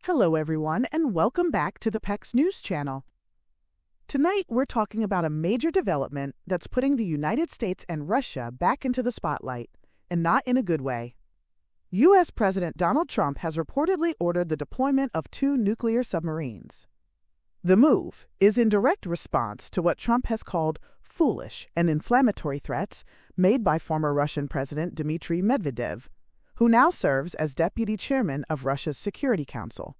Hello everyone and welcome back to the PEX News Channel. Tonight we're talking about a major development that's putting the United States and Russia back into the spotlight, and not in a good way. U.S. President Donald Trump has reportedly ordered the deployment of 2 nuclear submarines. The move is in direct response to what Trump has called foolish and inflammatory threats made by former Russian President Dmitry Medvedev, who now serves as deputy chairman of Russia's Security Council.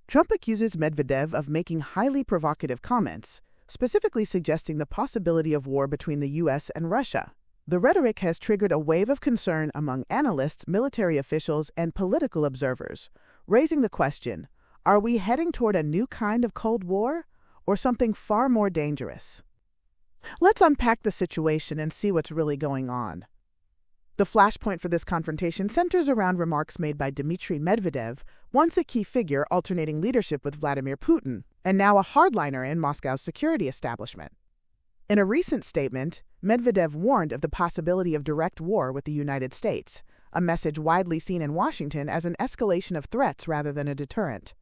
Trump accuses Medvedev of making highly provocative comments, specifically suggesting the possibility of war between the U.S. and Russia. The rhetoric has triggered a wave of concern among analysts, military officials, and political observers, raising the question, are we heading toward a new kind of Cold War, or something far more dangerous? Let's unpack the situation and see what's really going on. The flashpoint for this confrontation centers around remarks made by Dmitry Medvedev, once a key figure alternating leadership with Vladimir Putin, and now a hardliner in Moscow's security establishment. In a recent statement, Medvedev warned of the possibility of direct war with the United States, a message widely seen in Washington as an escalation of threats rather than a deterrent.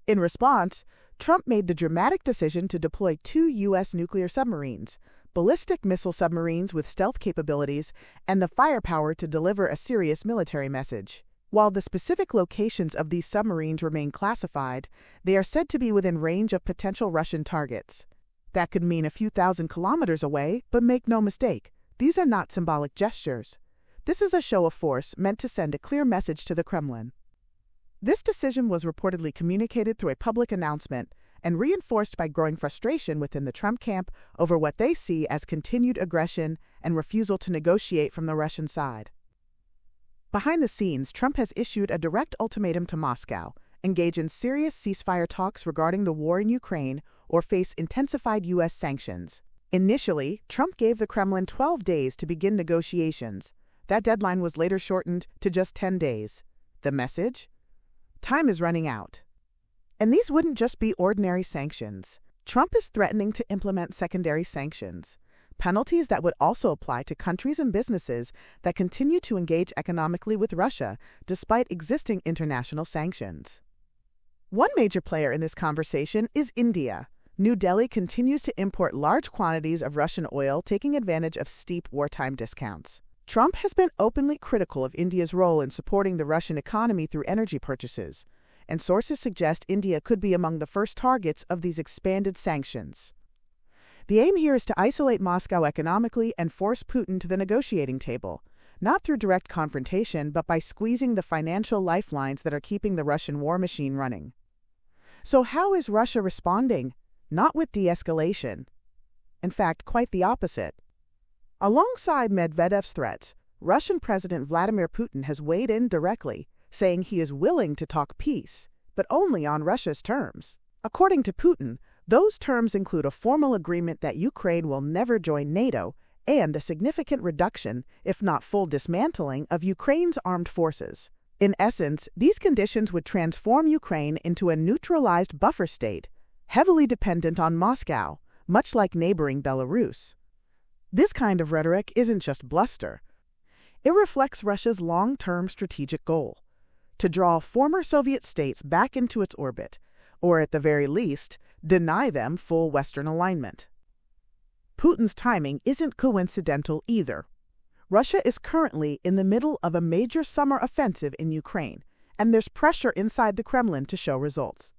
In response, Trump made the dramatic decision to deploy 2 U.S. nuclear submarines, ballistic missile submarines with stealth capabilities, and the firepower to deliver a serious military message. While the specific locations of these submarines remain classified, they are said to be within range of potential Russian targets. That could mean a few thousand kilometers away, but make no mistake, these are not symbolic gestures. This is a show of force meant to send a clear message to the Kremlin. This decision was reportedly communicated through a public announcement and reinforced by growing frustration within the Trump camp over what they see as continued aggression and refusal to negotiate from the Russian side. Behind the scenes, Trump has issued a direct ultimatum to Moscow: engage in serious ceasefire talks regarding the war in Ukraine or face intensified U.S. sanctions. Initially, Trump gave the Kremlin 12 days to begin negotiations. That deadline was later shortened to just 10 days. The message? Time is running out. And these wouldn't just be ordinary sanctions. Trump is threatening to implement secondary sanctions, penalties that would also apply to countries and businesses that continue to engage economically with Russia despite existing international sanctions. One major player in this conversation is India. New Delhi continues to import large quantities of Russian oil, taking advantage of steep wartime discounts. Trump has been openly critical of India's role in supporting the Russian economy through energy purchases, and sources suggest India could be among the first targets of these expanded sanctions. The aim here is to isolate Moscow economically and force Putin to the negotiating table, not through direct confrontation, but by squeezing the financial lifelines that are keeping the Russian war machine running. So how is Russia responding? Not with de-escalation. In fact, quite the opposite. Alongside Medvedev's threats, Russian President Vladimir Putin has weighed in directly, saying he is willing to talk peace, but only on Russia's terms. According to Putin, those terms include a formal agreement that Ukraine will never join NATO and a significant reduction, if not full dismantling, of Ukraine's armed forces. In essence, these conditions would transform Ukraine into a neutralized buffer state, heavily dependent on Moscow, much like neighboring Belarus. This kind of rhetoric isn't just bluster. It reflects Russia's long-term strategic goal: to draw former Soviet states back into its orbit, or at the very least, deny them full Western alignment. Putin's timing isn't coincidental either. Russia is currently in the middle of a major summer offensive in Ukraine, and there's pressure inside the Kremlin to show results.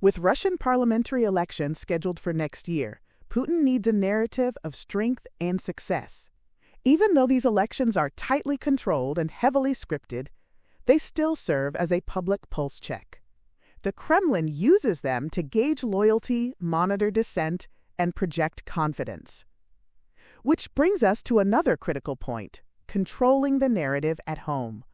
With Russian parliamentary elections scheduled for next year, Putin needs a narrative of strength and success. Even though these elections are tightly controlled and heavily scripted, they still serve as a public pulse check. The Kremlin uses them to gauge loyalty, monitor dissent, and project confidence. Which brings us to another critical point: controlling the narrative at home.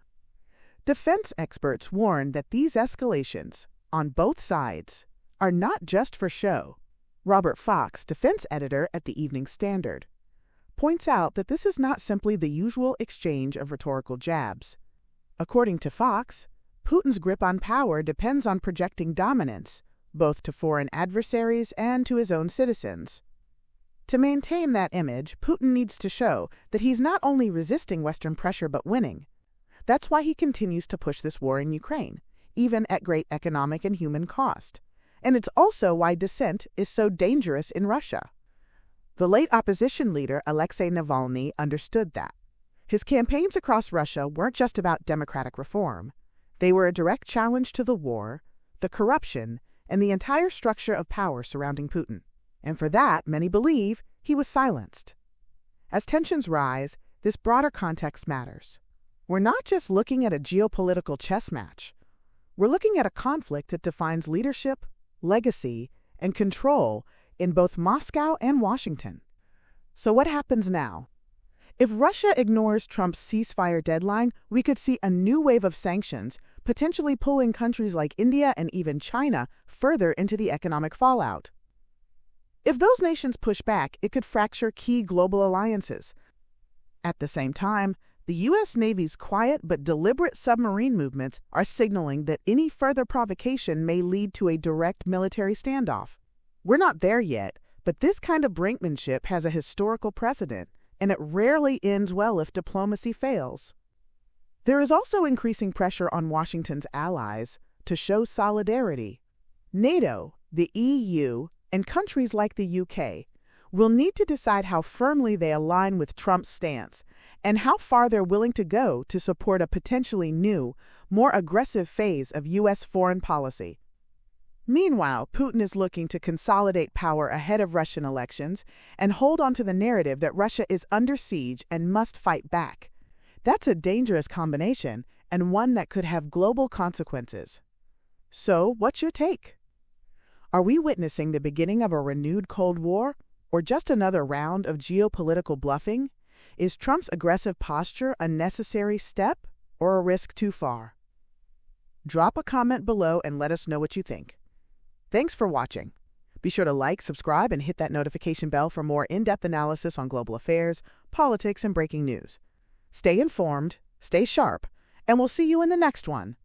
Defense experts warn that these escalations, on both sides, are not just for show. Robert Fox, defense editor at the Evening Standard, points out that this is not simply the usual exchange of rhetorical jabs. According to Fox, Putin's grip on power depends on projecting dominance, both to foreign adversaries and to his own citizens. To maintain that image, Putin needs to show that he's not only resisting Western pressure but winning. That's why he continues to push this war in Ukraine, even at great economic and human cost. And it's also why dissent is so dangerous in Russia. The late opposition leader Alexei Navalny understood that. His campaigns across Russia weren't just about democratic reform. They were a direct challenge to the war, the corruption, and the entire structure of power surrounding Putin. And for that, many believe, he was silenced. As tensions rise, this broader context matters. We're not just looking at a geopolitical chess match. We're looking at a conflict that defines leadership, legacy, and control in both Moscow and Washington. So what happens now? If Russia ignores Trump's ceasefire deadline, we could see a new wave of sanctions, potentially pulling countries like India and even China further into the economic fallout. If those nations push back, it could fracture key global alliances. At the same time, the U.S. Navy's quiet but deliberate submarine movements are signaling that any further provocation may lead to a direct military standoff. We're not there yet, but this kind of brinkmanship has a historical precedent, and it rarely ends well if diplomacy fails. There is also increasing pressure on Washington's allies to show solidarity. NATO, the EU, and countries like the UK will need to decide how firmly they align with Trump's stance and how far they're willing to go to support a potentially new, more aggressive phase of U.S. foreign policy. Meanwhile, Putin is looking to consolidate power ahead of Russian elections and hold on to the narrative that Russia is under siege and must fight back. That's a dangerous combination and one that could have global consequences. So, what's your take? Are we witnessing the beginning of a renewed Cold War, or just another round of geopolitical bluffing? Is Trump's aggressive posture a necessary step or a risk too far? Drop a comment below and let us know what you think. Thanks for watching. Be sure to like, subscribe, and hit that notification bell for more in-depth analysis on global affairs, politics, and breaking news. Stay informed, stay sharp, and we'll see you in the next one.